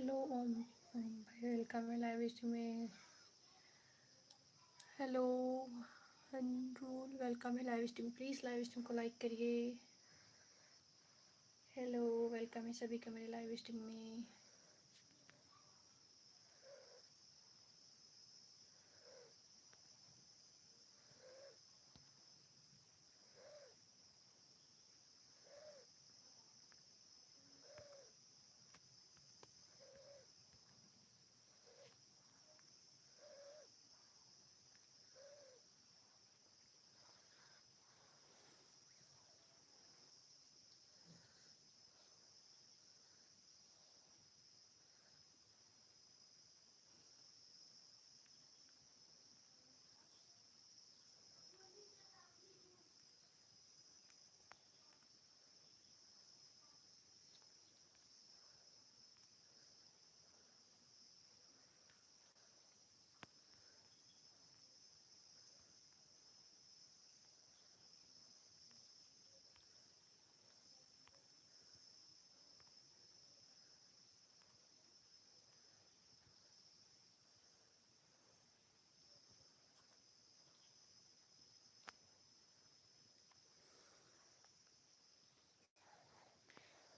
Hello Om Om भाई, welcome है live stream में। हेलो अंजुल, वेलकम है live stream. Please live stream को लाइक करिए। हेलो, वेलकम है सभी का मेरे लाइव स्ट्रीम में।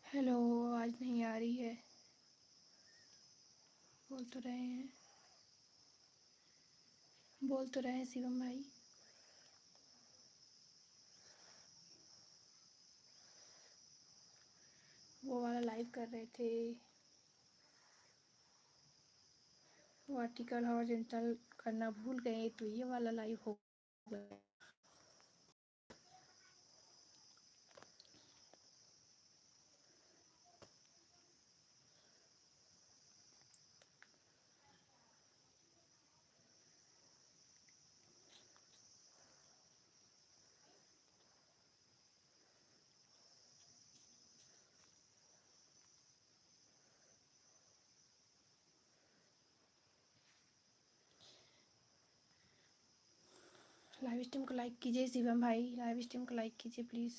हेलो, आवाज़ नहीं आ रही है। बोल तो रहे हैं, बोल तो रहे हैं शिवम भाई। वो वाला लाइव कर रहे थे, वो आर्टिकल हॉरिजॉन्टल करना भूल गए तो ये वाला लाइव हो गया। लाइव स्ट्रीम को लाइक कीजिए शिवम भाई, लाइव स्ट्रीम को लाइक कीजिए प्लीज़।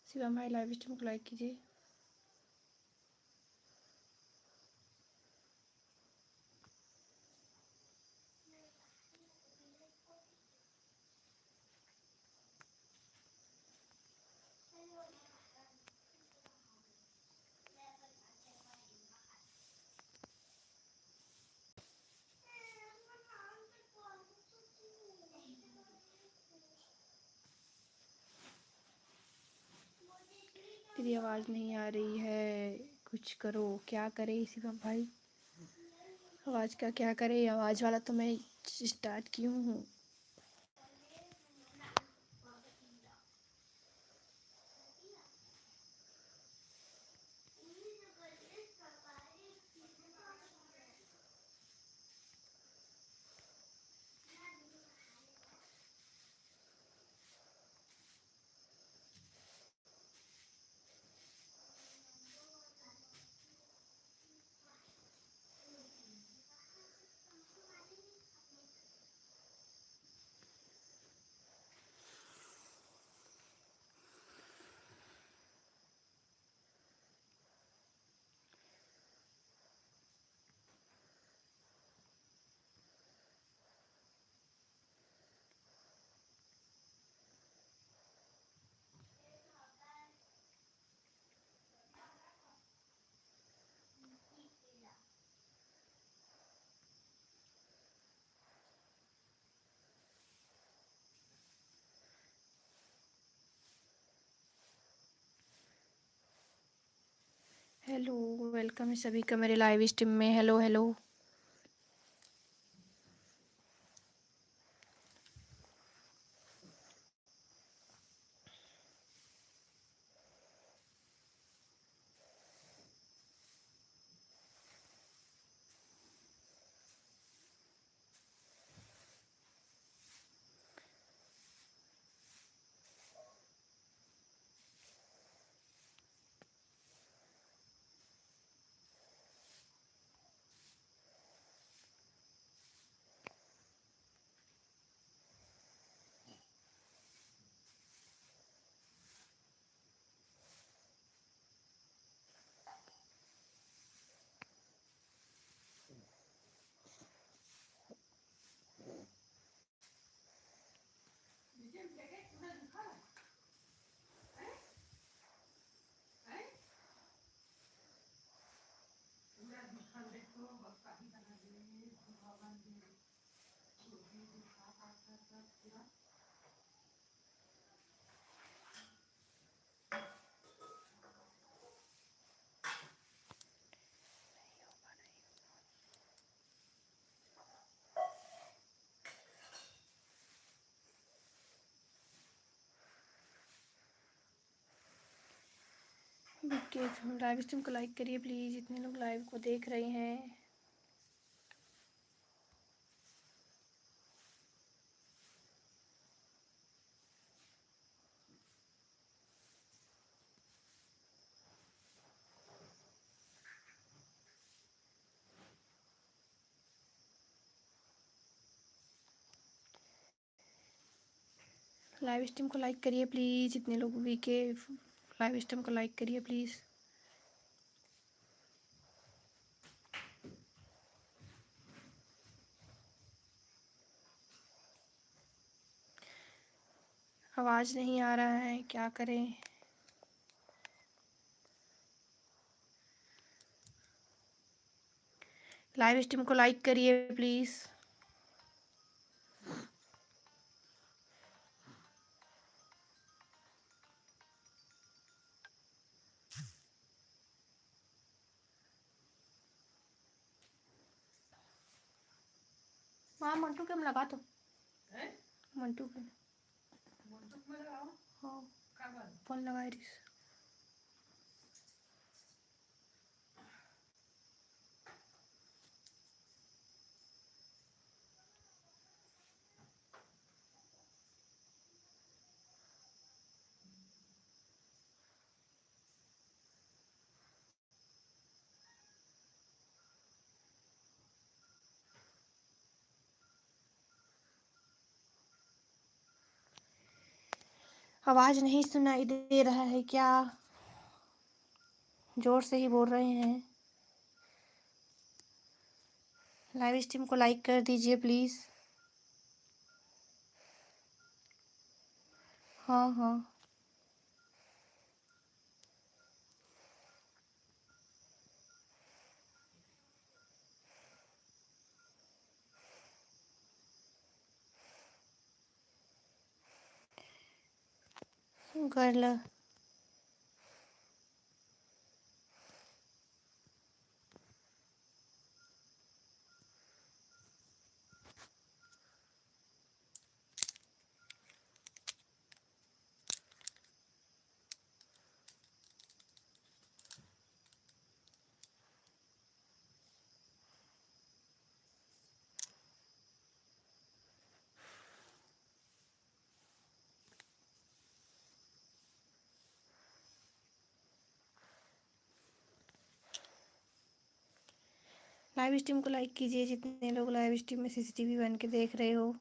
शिवम भाई लाइव स्ट्रीम को लाइक कीजिए। तेरी आवाज़ नहीं आ रही है, कुछ करो। क्या करे शिवम भाई, आवाज़ का क्या करे? आवाज़ वाला तो मैं स्टार्ट की हूँ। हेलो, वेलकम है सभी का मेरे लाइव स्ट्रीम में। Hello hello. BK live stream को लाइक करिए प्लीज़, जितने लोग लाइव को देख रहे हैं। लाइव स्ट्रीम को लाइक करिए प्लीज़, जितने लोग बीके लाइव स्ट्रीम को लाइक करिए प्लीज़। आवाज़ नहीं आ रहा है, क्या करें। लाइव स्ट्रीम को लाइक करिए प्लीज़। हाँ मंटू के हम लगा तो मंटू के हाँ फोन लगाए रिस। आवाज़ नहीं सुनाई दे रहा है क्या? जोर से ही बोल रहे हैं। लाइव स्ट्रीम को लाइक कर दीजिए प्लीज़। हाँ हाँ कर लो। लाइव स्ट्रीम को लाइक कीजिए, जितने लोग लाइव स्ट्रीम में सीसीटीवी बन के देख रहे हो।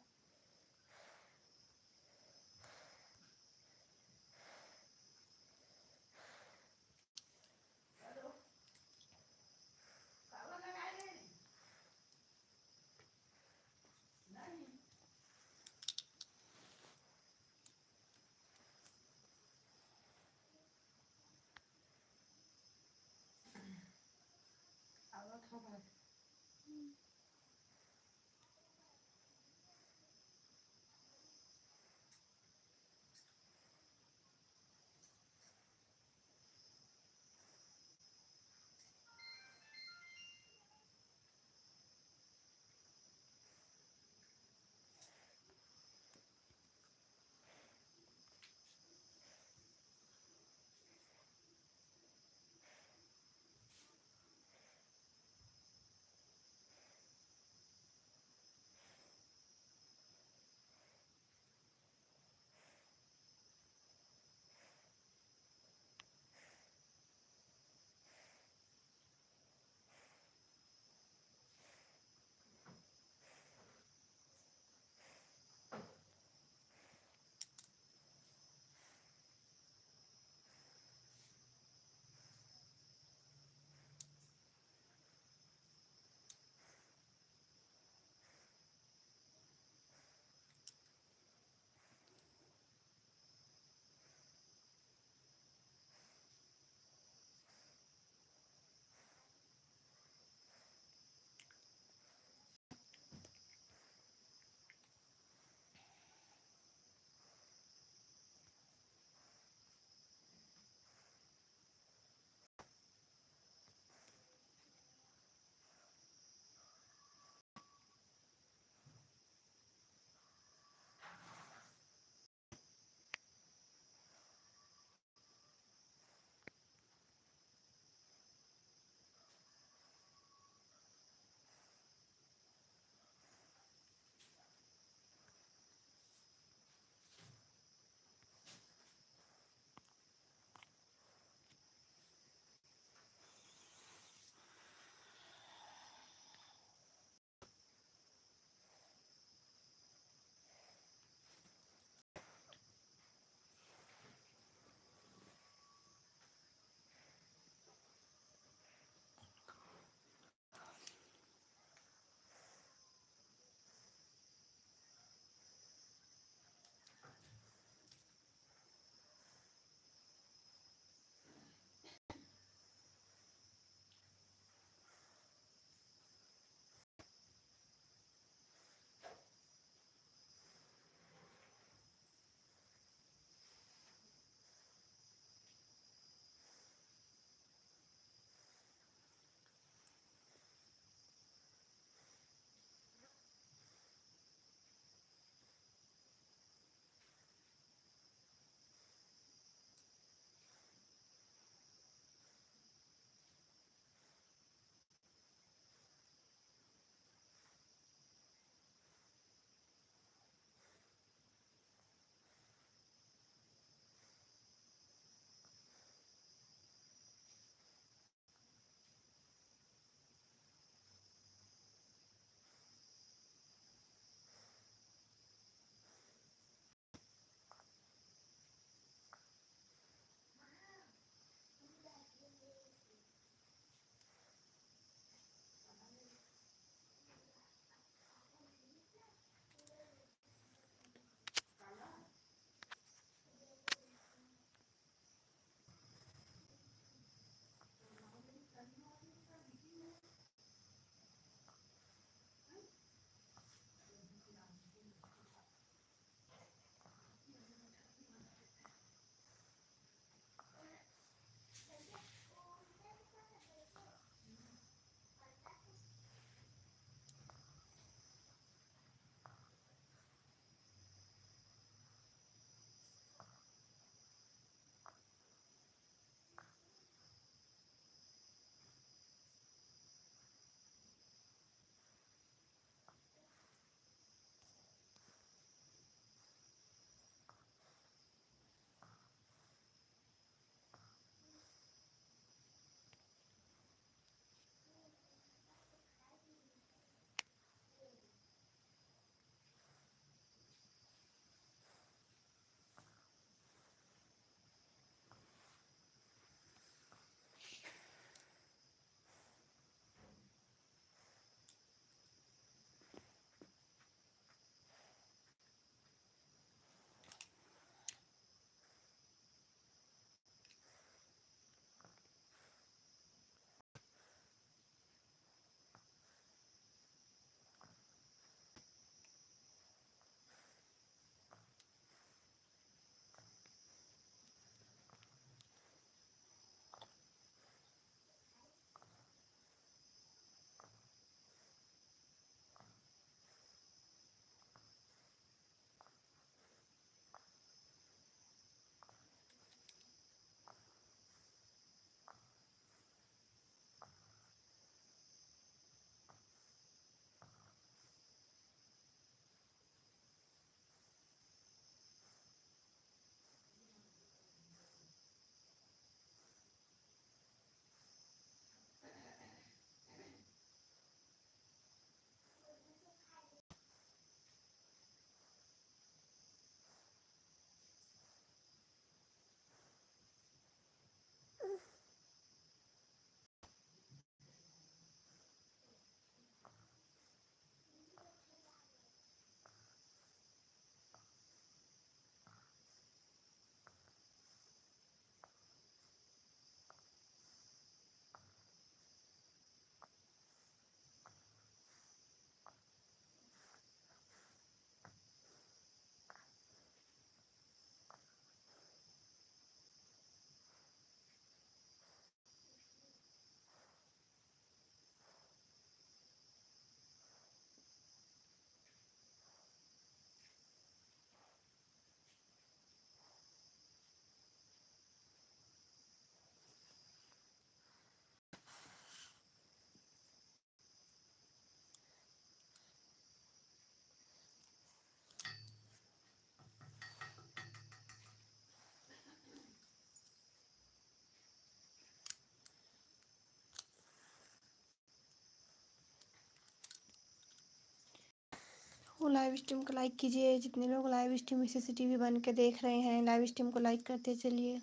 लाइव स्ट्रीम को लाइक कीजिए। जितने लोग लाइव स्ट्रीम सीसीटीवी बन के देख रहे हैं, लाइव स्ट्रीम को लाइक करते चलिए।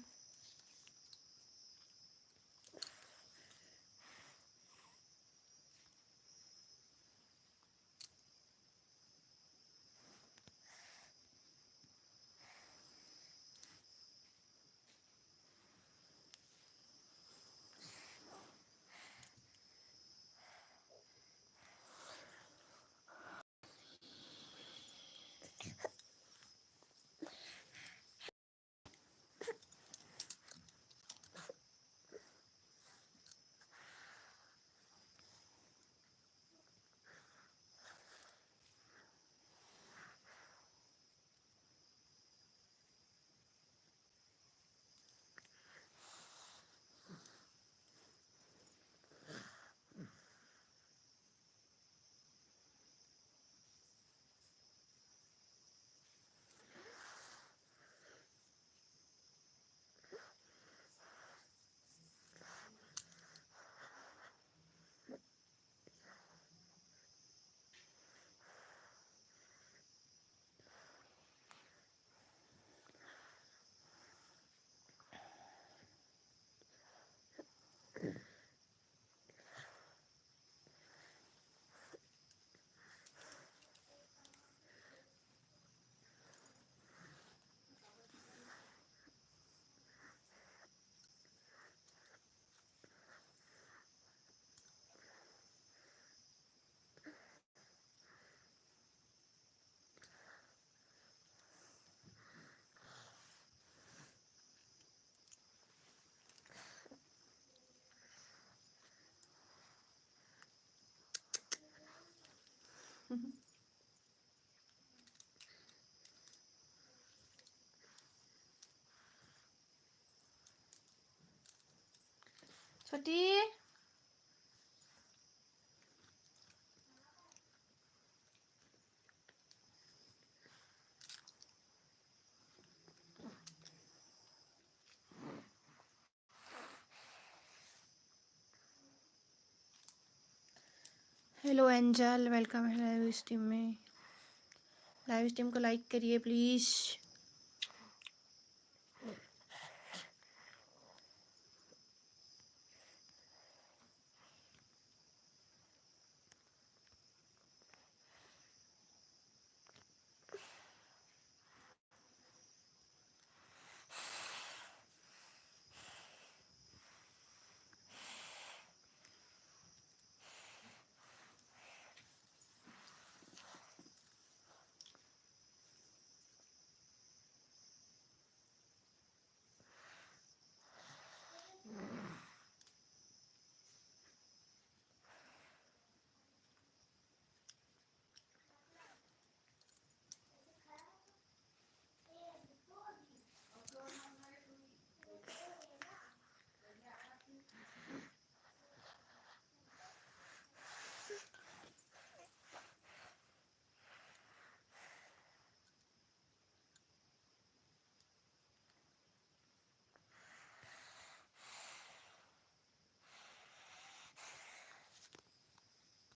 छोटी, हेलो एंजल, वेलकम है लाइव स्ट्रीम में। लाइव स्ट्रीम को लाइक करिए प्लीज़।